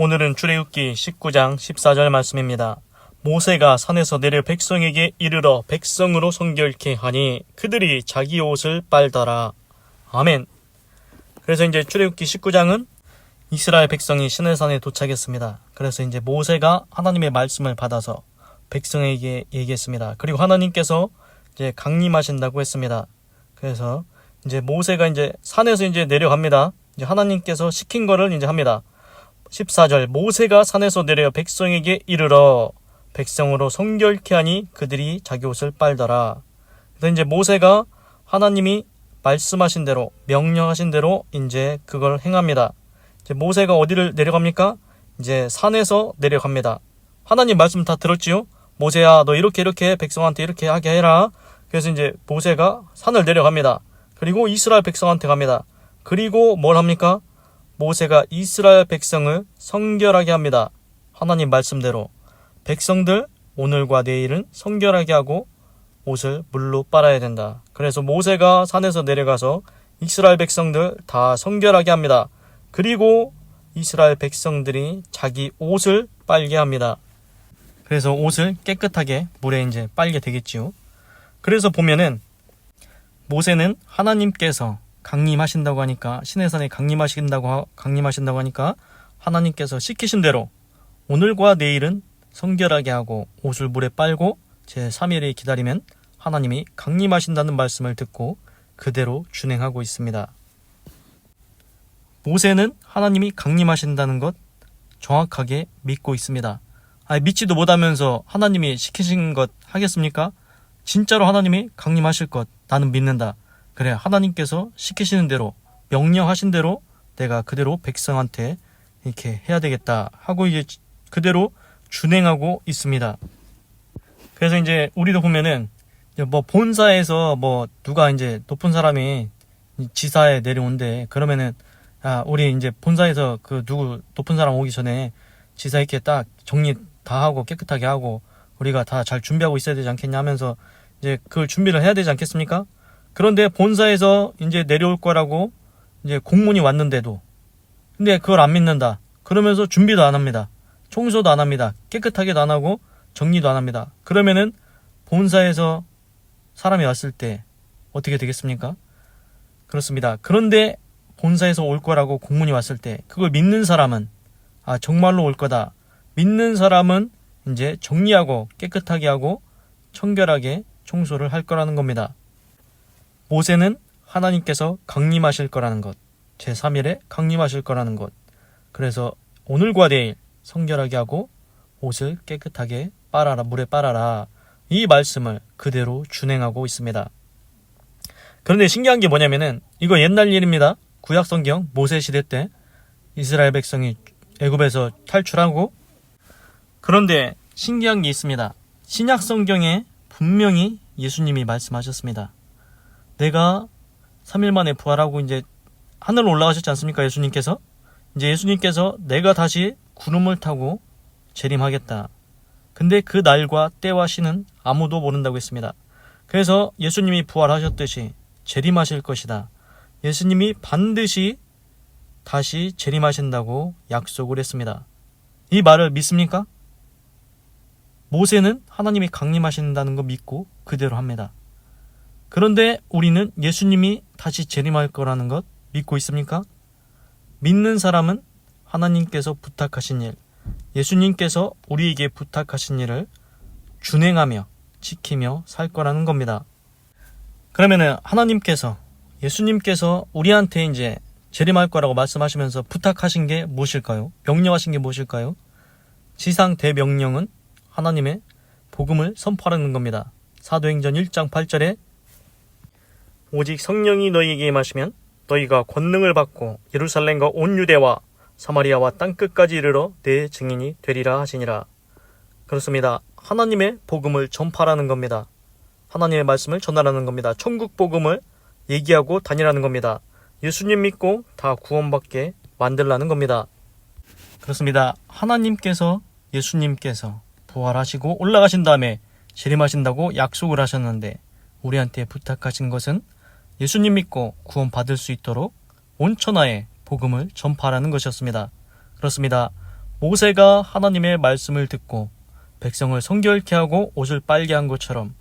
오늘은 출애굽기 19장 14절 말씀입니다. 모세가 산에서 내려 백성에게 이르러 백성으로 성결케 하니 그들이 자기 옷을 빨더라. 아멘. 그래서 이제 출애굽기 19장은 이스라엘 백성이 시내산에 도착했습니다. 그래서 이제 모세가 하나님의 말씀을 받아서 백성에게 얘기했습니다. 그리고 하나님께서 이제 강림하신다고 했습니다. 그래서 이제 모세가 이제 산에서 이제 내려갑니다. 이제 하나님께서 시킨 거를 이제 합니다. 14절 모세가 산에서 내려 백성에게 이르러 백성으로 성결케 하니 그들이 자기 옷을 빨더라. 그래서 이제 모세가 하나님이 말씀하신 대로 명령하신 대로 이제 그걸 행합니다. 이제 모세가 어디를 내려갑니까? 이제 산에서 내려갑니다. 하나님 말씀 다 들었지요? 모세야 너 이렇게 백성한테 이렇게 하게 해라. 그래서 이제 모세가 산을 내려갑니다. 그리고 이스라엘 백성한테 갑니다. 그리고 뭘 합니까? 모세가 이스라엘 백성을 성결하게 합니다. 하나님 말씀대로 백성들 오늘과 내일은 성결하게 하고 옷을 물로 빨아야 된다. 그래서 모세가 산에서 내려가서 이스라엘 백성들 다 성결하게 합니다. 그리고 이스라엘 백성들이 자기 옷을 빨게 합니다. 그래서 옷을 깨끗하게 물에 이제 빨게 되겠지요. 그래서 보면은 모세는 하나님께서 강림하신다고 하니까 시내산에 강림하신다고 하니까 하나님께서 시키신 대로 오늘과 내일은 성결하게 하고 옷을 물에 빨고 제3일을 기다리면 하나님이 강림하신다는 말씀을 듣고 그대로 준행하고 있습니다. 모세는 하나님이 강림하신다는 것 정확하게 믿고 있습니다. 믿지도 못하면서 하나님이 시키신 것 하겠습니까? 진짜로 하나님이 강림하실 것 나는 믿는다. 그래 하나님께서 시키시는 대로 명령하신 대로 내가 그대로 백성한테 이렇게 해야 되겠다 하고 이제 그대로 준행하고 있습니다. 그래서 이제 우리도 보면은 뭐 본사에서 뭐 누가 이제 높은 사람이 지사에 내려온대. 그러면은 우리 이제 본사에서 그 누구 높은 사람 오기 전에 지사 이렇게 딱 정리 다 하고 깨끗하게 하고 우리가 다 잘 준비하고 있어야 되지 않겠냐 하면서 이제 그걸 준비를 해야 되지 않겠습니까? 그런데 본사에서 이제 내려올 거라고 이제 공문이 왔는데도 근데 그걸 안 믿는다. 그러면서 준비도 안 합니다. 청소도 안 합니다. 깨끗하게도 안 하고 정리도 안 합니다. 그러면은 본사에서 사람이 왔을 때 어떻게 되겠습니까? 그렇습니다. 그런데 본사에서 올 거라고 공문이 왔을 때 그걸 믿는 사람은 정말로 올 거다. 믿는 사람은 이제 정리하고 깨끗하게 하고 청결하게 청소를 할 거라는 겁니다. 모세는 하나님께서 강림하실 거라는 것, 제3일에 강림하실 거라는 것, 그래서 오늘과 내일 성결하게 하고 옷을 깨끗하게 빨아라, 물에 빨아라, 이 말씀을 그대로 준행하고 있습니다. 그런데 신기한 게 뭐냐면은 이거 옛날 일입니다. 구약성경 모세 시대 때 이스라엘 백성이 애굽에서 탈출하고, 그런데 신기한 게 있습니다. 신약성경에 분명히 예수님이 말씀하셨습니다. 내가 3일 만에 부활하고 이제 하늘로 올라가셨지 않습니까? 예수님께서 이제 예수님께서 내가 다시 구름을 타고 재림하겠다. 근데 그 날과 때와 시는 아무도 모른다고 했습니다. 그래서 예수님이 부활하셨듯이 재림하실 것이다. 예수님이 반드시 다시 재림하신다고 약속을 했습니다. 이 말을 믿습니까? 모세는 하나님이 강림하신다는 거 믿고 그대로 합니다. 그런데 우리는 예수님이 다시 재림할 거라는 것 믿고 있습니까? 믿는 사람은 하나님께서 부탁하신 일, 예수님께서 우리에게 부탁하신 일을 준행하며 지키며 살 거라는 겁니다. 그러면은 하나님께서, 예수님께서 우리한테 이제 재림할 거라고 말씀하시면서 부탁하신 게 무엇일까요? 명령하신 게 무엇일까요? 지상 대명령은 하나님의 복음을 선포하는 겁니다. 사도행전 1장 8절에 오직 성령이 너희에게 임하시면 너희가 권능을 받고 예루살렘과 온 유대와 사마리아와 땅끝까지 이르러 내 증인이 되리라 하시니라. 그렇습니다. 하나님의 복음을 전파하라는 겁니다. 하나님의 말씀을 전하라는 겁니다. 천국 복음을 얘기하고 다니라는 겁니다. 예수님 믿고 다 구원받게 만들라는 겁니다. 그렇습니다. 하나님께서, 예수님께서 부활하시고 올라가신 다음에 재림하신다고 약속을 하셨는데 우리한테 부탁하신 것은 예수님 믿고 구원받을 수 있도록 온 천하에 복음을 전파하라는 것이었습니다. 그렇습니다. 모세가 하나님의 말씀을 듣고 백성을 성결케 하고 옷을 빨게 한 것처럼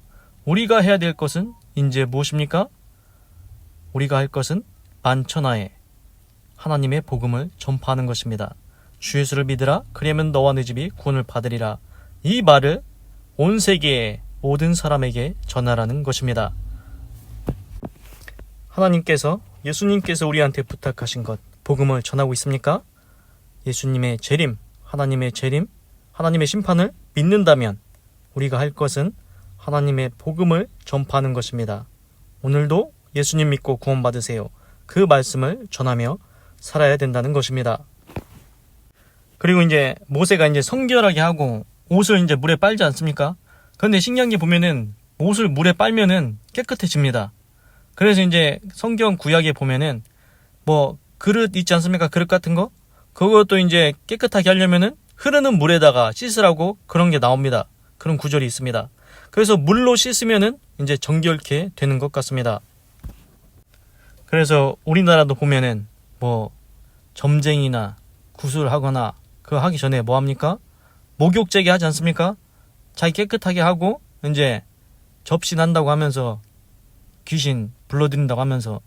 우리가 해야 될 것은 이제 무엇입니까? 우리가 할 것은 만천하에 하나님의 복음을 전파하는 것입니다. 주 예수를 믿으라. 그리하면 너와 네 집이 구원을 받으리라. 이 말을 온 세계의 모든 사람에게 전하라는 것입니다. 하나님께서, 예수님께서 우리한테 부탁하신 것, 복음을 전하고 있습니까? 예수님의 재림, 하나님의 재림, 하나님의 심판을 믿는다면 우리가 할 것은 하나님의 복음을 전파하는 것입니다. 오늘도 예수님 믿고 구원받으세요. 그 말씀을 전하며 살아야 된다는 것입니다. 그리고 이제 모세가 이제 성결하게 하고 옷을 이제 물에 빨지 않습니까? 그런데 신기한 게 보면은 옷을 물에 빨면은 깨끗해집니다. 그래서 이제 성경 구약에 보면은 뭐 그릇 있지 않습니까? 그릇 같은 거? 그것도 이제 깨끗하게 하려면은 흐르는 물에다가 씻으라고 그런 게 나옵니다. 그런 구절이 있습니다. 그래서 물로 씻으면은 이제 정결케 되는 것 같습니다. 그래서 우리나라도 보면은 뭐 점쟁이나 구슬하거나 그거 하기 전에 뭐 합니까? 목욕제기 하지 않습니까? 자기 깨끗하게 하고 이제 접신한다고 하면서 귀신 불러들인다고 하면서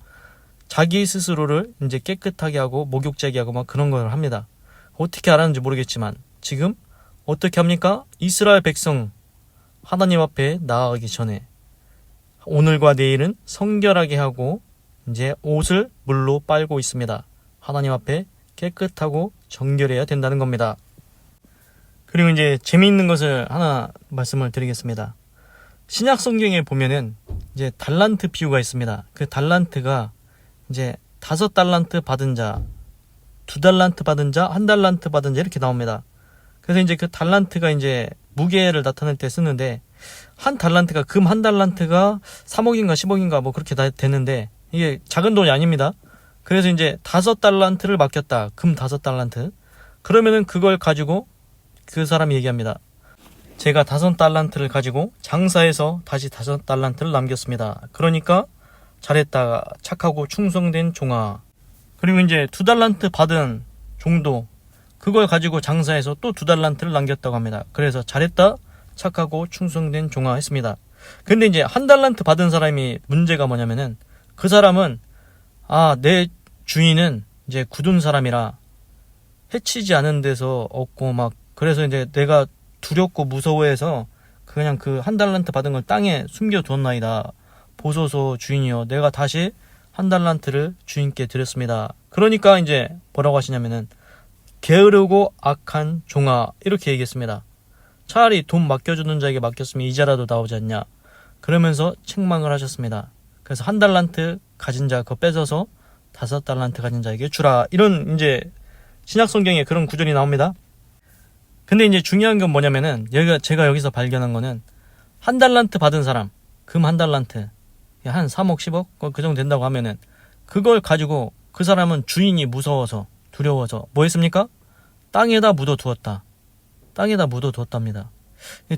자기 스스로를 이제 깨끗하게 하고 목욕제기 하고 막 그런 걸 합니다. 어떻게 알았는지 모르겠지만 지금 어떻게 합니까? 이스라엘 백성 하나님 앞에 나아가기 전에 오늘과 내일은 성결하게 하고 이제 옷을 물로 빨고 있습니다. 하나님 앞에 깨끗하고 정결해야 된다는 겁니다. 그리고 이제 재미있는 것을 하나 말씀을 드리겠습니다. 신약 성경에 보면은 이제 달란트 비유가 있습니다. 그 달란트가 이제 5달란트 받은 자, 2달란트 받은 자, 1달란트 받은 자 이렇게 나옵니다. 그래서 이제 그 달란트가 이제 무게를 나타낼 때 쓰는데 한 달란트가 금 한 달란트가 3억인가 10억인가 뭐 그렇게 다 되는데 이게 작은 돈이 아닙니다. 그래서 이제 5달란트를 맡겼다. 금 5달란트. 그러면은 그걸 가지고 그 사람이 얘기합니다. 제가 5달란트를 가지고 장사해서 다시 5달란트를 남겼습니다. 그러니까 잘했다. 착하고 충성된 종아. 그리고 이제 2달란트 받은 종도 그걸 가지고 장사해서 또 2달란트를 남겼다고 합니다. 그래서 잘했다. 착하고 충성된 종아 했습니다. 근데 이제 1달란트 받은 사람이 문제가 뭐냐면은 그 사람은 내 주인은 이제 굳은 사람이라 해치지 않은 데서 없고 막 그래서 이제 내가 두렵고 무서워해서 그냥 그 1달란트 받은 걸 땅에 숨겨두었나이다. 보소서 주인이여 내가 다시 1달란트를 주인께 드렸습니다. 그러니까 이제 뭐라고 하시냐면은 게으르고 악한 종아 이렇게 얘기했습니다. 차라리 돈 맡겨주는 자에게 맡겼으면 이자라도 나오지 않냐. 그러면서 책망을 하셨습니다. 그래서 1달란트 가진 자 그거 뺏어서 5달란트 가진 자에게 주라. 이런 이제 신약 성경에 그런 구절이 나옵니다. 근데 이제 중요한 건 뭐냐면은 제가 여기서 발견한 거는 1달란트 받은 사람 금 1달란트 한 3억 10억 그 정도 된다고 하면은 그걸 가지고 그 사람은 주인이 무서워서 두려워서 뭐 했습니까? 땅에다 묻어두었다. 땅에다 묻어두었답니다.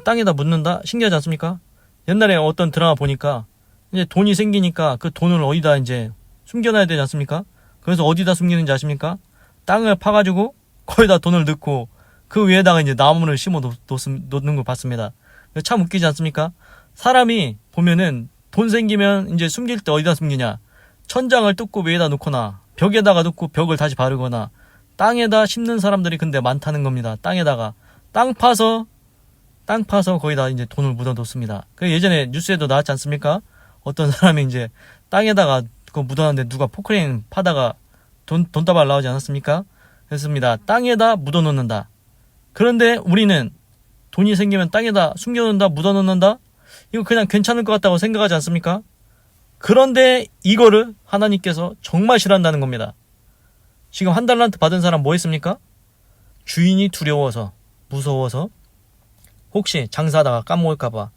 땅에다 묻는다? 신기하지 않습니까? 옛날에 어떤 드라마 보니까 이제 돈이 생기니까 그 돈을 어디다 이제 숨겨놔야 되지 않습니까? 그래서 어디다 숨기는지 아십니까? 땅을 파가지고 거기다 돈을 넣고 그 위에다가 이제 나무를 심어 놓는 걸 봤습니다. 참 웃기지 않습니까? 사람이 보면은 돈 생기면 이제 숨길 때 어디다 숨기냐? 천장을 뜯고 위에다 놓거나 벽에다가 놓고 벽을 다시 바르거나 땅에다 심는 사람들이 근데 많다는 겁니다. 땅에다가 땅 파서 거기다 이제 돈을 묻어놓습니다. 그 예전에 뉴스에도 나왔지 않습니까? 어떤 사람이 이제 땅에다가 그거 묻어놨는데 누가 포크레인 파다가 돈다발 나오지 않았습니까? 그렇습니다. 땅에다 묻어놓는다. 그런데 우리는 돈이 생기면 땅에다 숨겨놓는다, 묻어놓는다? 이거 그냥 괜찮을 것 같다고 생각하지 않습니까? 그런데 이거를 하나님께서 정말 싫어한다는 겁니다. 지금 1달란트 받은 사람 뭐 했습니까? 주인이 두려워서, 무서워서, 혹시 장사하다가 까먹을까봐.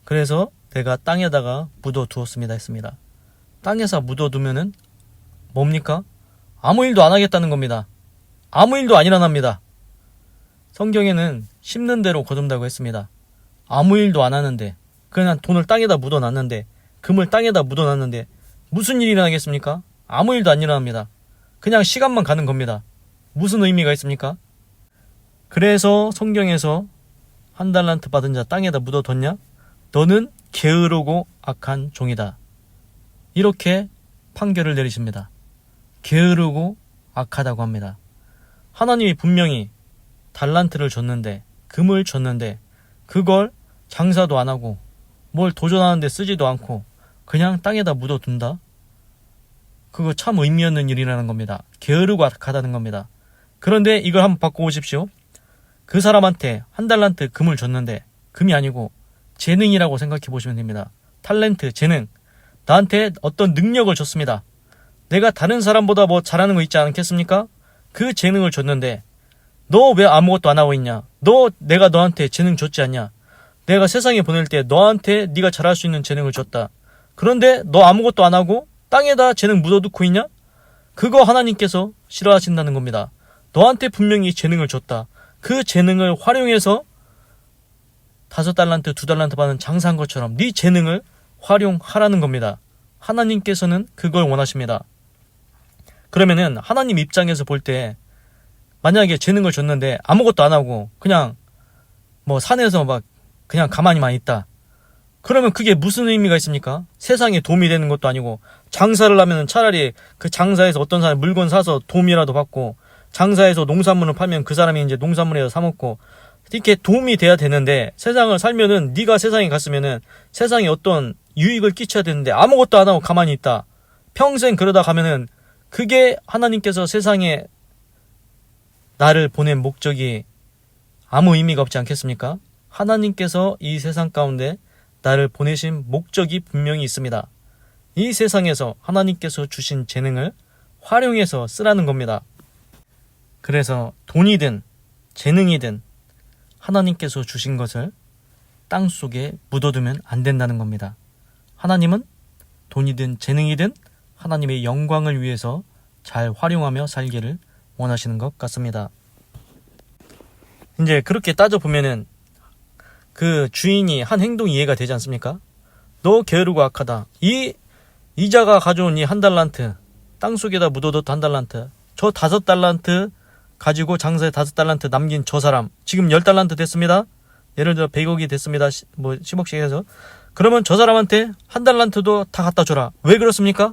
그래서 내가 땅에다가 묻어두었습니다 했습니다. 땅에서 묻어두면은 뭡니까? 아무 일도 안 하겠다는 겁니다. 아무 일도 안 일어납니다. 성경에는 심는 대로 거둔다고 했습니다. 아무 일도 안 하는데 그냥 돈을 땅에다 묻어놨는데 금을 땅에다 묻어놨는데 무슨 일이 일어나겠습니까? 아무 일도 안 일어납니다. 그냥 시간만 가는 겁니다. 무슨 의미가 있습니까? 그래서 성경에서 한 달란트 받은 자 땅에다 묻어뒀냐? 너는 게으르고 악한 종이다. 이렇게 판결을 내리십니다. 게으르고 악하다고 합니다. 하나님이 분명히 달란트를 줬는데, 금을 줬는데 그걸 장사도 안 하고 뭘 도전하는데 쓰지도 않고 그냥 땅에다 묻어둔다? 그거 참 의미 없는 일이라는 겁니다. 게으르고 악하다는 겁니다. 그런데 이걸 한번 바꿔보십시오. 그 사람한테 한 달란트 금을 줬는데, 금이 아니고 재능이라고 생각해 보시면 됩니다. 탤런트, 재능. 나한테 어떤 능력을 줬습니다. 내가 다른 사람보다 뭐 잘하는 거 있지 않겠습니까? 그 재능을 줬는데 너 왜 아무것도 안 하고 있냐? 내가 너한테 재능 줬지 않냐? 내가 세상에 보낼 때 너한테 네가 잘할 수 있는 재능을 줬다. 그런데 너 아무것도 안 하고 땅에다 재능 묻어두고 있냐? 그거 하나님께서 싫어하신다는 겁니다. 너한테 분명히 재능을 줬다. 그 재능을 활용해서 5달란트, 2달란트 받은 장사한 것처럼 네 재능을 활용하라는 겁니다. 하나님께서는 그걸 원하십니다. 그러면은 하나님 입장에서 볼 때 만약에 재능을 줬는데 아무것도 안 하고 그냥 뭐 산에서 막 그냥 가만히만 있다. 그러면 그게 무슨 의미가 있습니까? 세상에 도움이 되는 것도 아니고, 장사를 하면 차라리 그 장사에서 어떤 사람이 물건 사서 도움이라도 받고, 장사에서 농산물을 팔면 그 사람이 이제 농산물에서 사 먹고, 이렇게 도움이 돼야 되는데, 세상을 살면은 네가 세상에 갔으면은 세상에 어떤 유익을 끼쳐야 되는데 아무것도 안 하고 가만히 있다. 평생 그러다 가면은 그게 하나님께서 세상에 나를 보낸 목적이 아무 의미가 없지 않겠습니까? 하나님께서 이 세상 가운데 나를 보내신 목적이 분명히 있습니다. 이 세상에서 하나님께서 주신 재능을 활용해서 쓰라는 겁니다. 그래서 돈이든 재능이든 하나님께서 주신 것을 땅속에 묻어두면 안 된다는 겁니다. 하나님은 돈이든 재능이든 하나님의 영광을 위해서 잘 활용하며 살기를 원하시는 것 같습니다. 이제 그렇게 따져보면은 그 주인이 한 행동이 이해가 되지 않습니까? 너 게으르고 악하다. 이자가 가져온 이 한 달란트, 땅속에다 묻어뒀던 한 달란트, 저 5달란트 가지고 장사에 5달란트 남긴 저 사람, 지금 10달란트 됐습니다. 예를 들어 100억이 됐습니다. 뭐 10억씩 해서. 그러면 저 사람한테 한 달란트도 다 갖다 줘라. 왜 그렇습니까?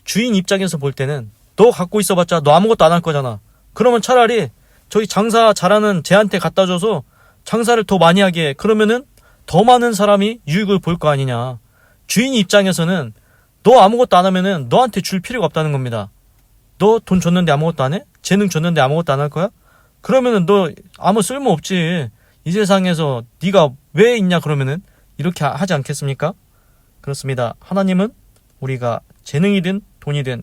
주인 입장에서 볼 때는 너 갖고 있어봤자 너 아무것도 안 할 거잖아. 그러면 차라리 저기 장사 잘하는 쟤한테 갖다 줘서 장사를 더 많이 하게 해. 그러면은 더 많은 사람이 유익을 볼 거 아니냐. 주인 입장에서는 너 아무것도 안 하면은 너한테 줄 필요가 없다는 겁니다. 너 돈 줬는데 아무것도 안 해? 재능 줬는데 아무것도 안 할 거야? 그러면은 너 아무 쓸모 없지. 이 세상에서 네가 왜 있냐 그러면은 이렇게 하지 않겠습니까? 그렇습니다. 하나님은 우리가 재능이든 돈이든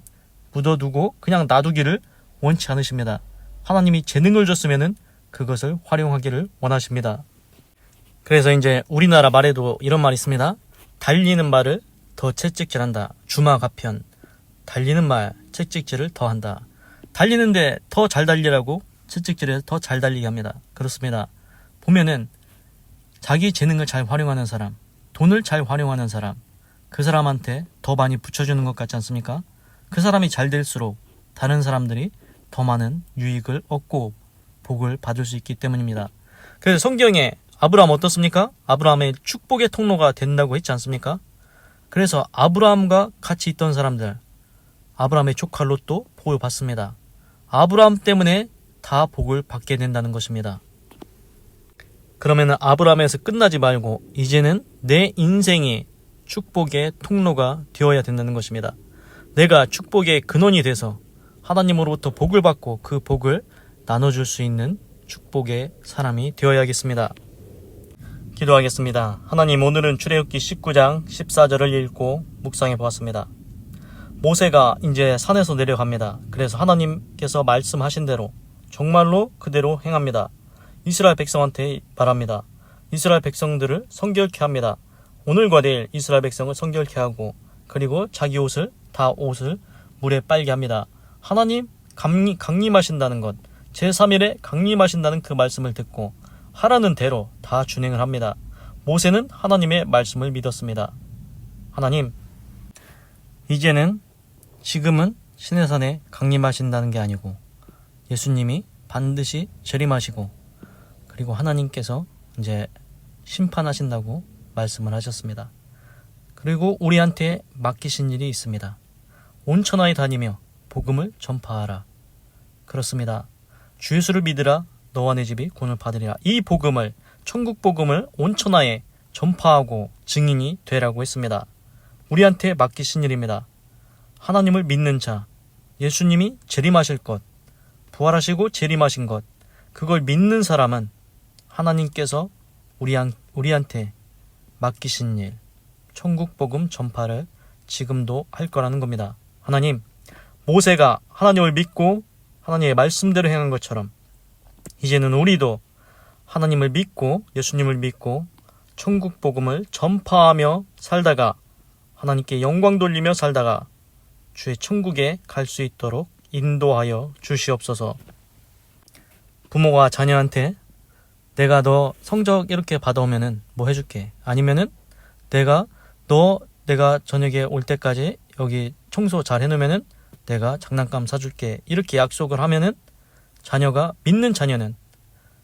묻어두고 그냥 놔두기를 원치 않으십니다. 하나님이 재능을 줬으면은 그것을 활용하기를 원하십니다. 그래서 이제 우리나라 말에도 이런 말이 있습니다. 달리는 말을 더 채찍질한다. 주마가편. 달리는 말 채찍질을 더 한다. 달리는데 더 잘 달리라고 채찍질을 더 잘 달리게 합니다. 그렇습니다. 보면은 자기 재능을 잘 활용하는 사람, 돈을 잘 활용하는 사람, 그 사람한테 더 많이 붙여주는 것 같지 않습니까? 그 사람이 잘 될수록 다른 사람들이 더 많은 유익을 얻고 복을 받을 수 있기 때문입니다. 그래서 성경에 아브라함 어떻습니까? 아브라함의 축복의 통로가 된다고 했지 않습니까? 그래서 아브라함과 같이 있던 사람들, 아브라함의 조카 롯도 복을 받습니다. 아브라함 때문에 다 복을 받게 된다는 것입니다. 그러면 아브라함에서 끝나지 말고 이제는 내 인생이 축복의 통로가 되어야 된다는 것입니다. 내가 축복의 근원이 돼서 하나님으로부터 복을 받고 그 복을 나눠줄 수 있는 축복의 사람이 되어야겠습니다. 기도하겠습니다. 하나님, 오늘은 출애굽기 19장 14절을 읽고 묵상해 보았습니다. 모세가 이제 산에서 내려갑니다. 그래서 하나님께서 말씀하신 대로 정말로 그대로 행합니다. 이스라엘 백성한테 말합니다. 이스라엘 백성들을 성결케 합니다. 오늘과 내일 이스라엘 백성을 성결케 하고, 그리고 자기 옷을 물에 빨게 합니다. 하나님 강림하신다는 것, 제3일에 강림하신다는 그 말씀을 듣고 하라는 대로 다 준행을 합니다. 모세는 하나님의 말씀을 믿었습니다. 하나님, 지금은 시내산에 강림하신다는 게 아니고 예수님이 반드시 재림하시고, 그리고 하나님께서 이제 심판하신다고 말씀을 하셨습니다. 그리고 우리한테 맡기신 일이 있습니다. 온 천하에 다니며 복음을 전파하라. 그렇습니다. 주 예수를 믿으라. 너와 내 집이 구원을 받으리라. 이 복음을, 천국 복음을 온 천하에 전파하고 증인이 되라고 했습니다. 우리한테 맡기신 일입니다. 하나님을 믿는 자, 예수님이 재림하실 것, 부활하시고 재림하신 것, 그걸 믿는 사람은 하나님께서 우리한테 맡기신 일, 천국 복음 전파를 지금도 할 거라는 겁니다. 하나님, 모세가 하나님을 믿고 하나님의 말씀대로 행한 것처럼 이제는 우리도 하나님을 믿고 예수님을 믿고 천국 복음을 전파하며 살다가 하나님께 영광 돌리며 살다가 주의 천국에 갈 수 있도록 인도하여 주시옵소서. 부모가 자녀한테 내가 너 성적 이렇게 받아오면은 뭐 해줄게. 아니면은 내가 저녁에 올 때까지 여기 청소 잘 해놓으면은 내가 장난감 사줄게. 이렇게 약속을 하면은 믿는 자녀는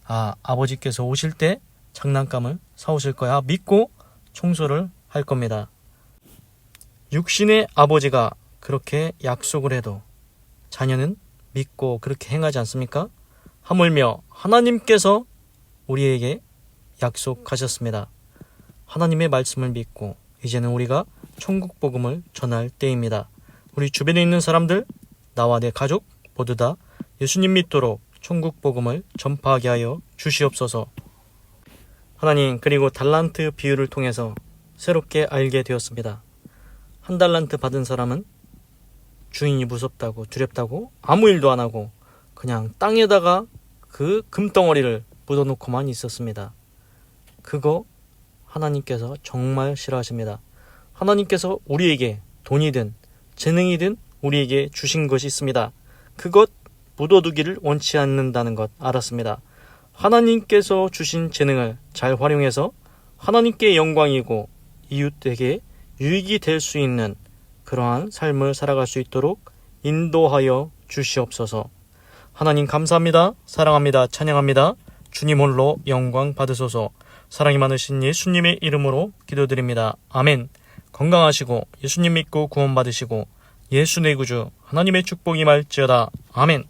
아버지께서 오실 때 장난감을 사오실 거야 믿고 청소를 할 겁니다. 육신의 아버지가 그렇게 약속을 해도 자녀는 믿고 그렇게 행하지 않습니까? 하물며 하나님께서 우리에게 약속하셨습니다. 하나님의 말씀을 믿고 이제는 우리가 천국 복음을 전할 때입니다. 우리 주변에 있는 사람들, 나와 내 가족 모두 다 예수님 믿도록 천국 복음을 전파하게 하여 주시옵소서. 하나님, 그리고 달란트 비유를 통해서 새롭게 알게 되었습니다. 한 달란트 받은 사람은 주인이 무섭다고 두렵다고 아무 일도 안 하고 그냥 땅에다가 그 금덩어리를 묻어놓고만 있었습니다. 그거 하나님께서 정말 싫어하십니다. 하나님께서 우리에게 돈이든 재능이든 우리에게 주신 것이 있습니다. 그것 묻어두기를 원치 않는다는 것 알았습니다. 하나님께서 주신 재능을 잘 활용해서 하나님께 영광이고 이웃에게 유익이 될 수 있는 그러한 삶을 살아갈 수 있도록 인도하여 주시옵소서. 하나님 감사합니다. 사랑합니다. 찬양합니다. 주님 홀로 영광 받으소서. 사랑이 많으신 예수님의 이름으로 기도드립니다. 아멘. 건강하시고 예수님 믿고 구원 받으시고 예수 내 구주 하나님의 축복이 임할지어다. 아멘.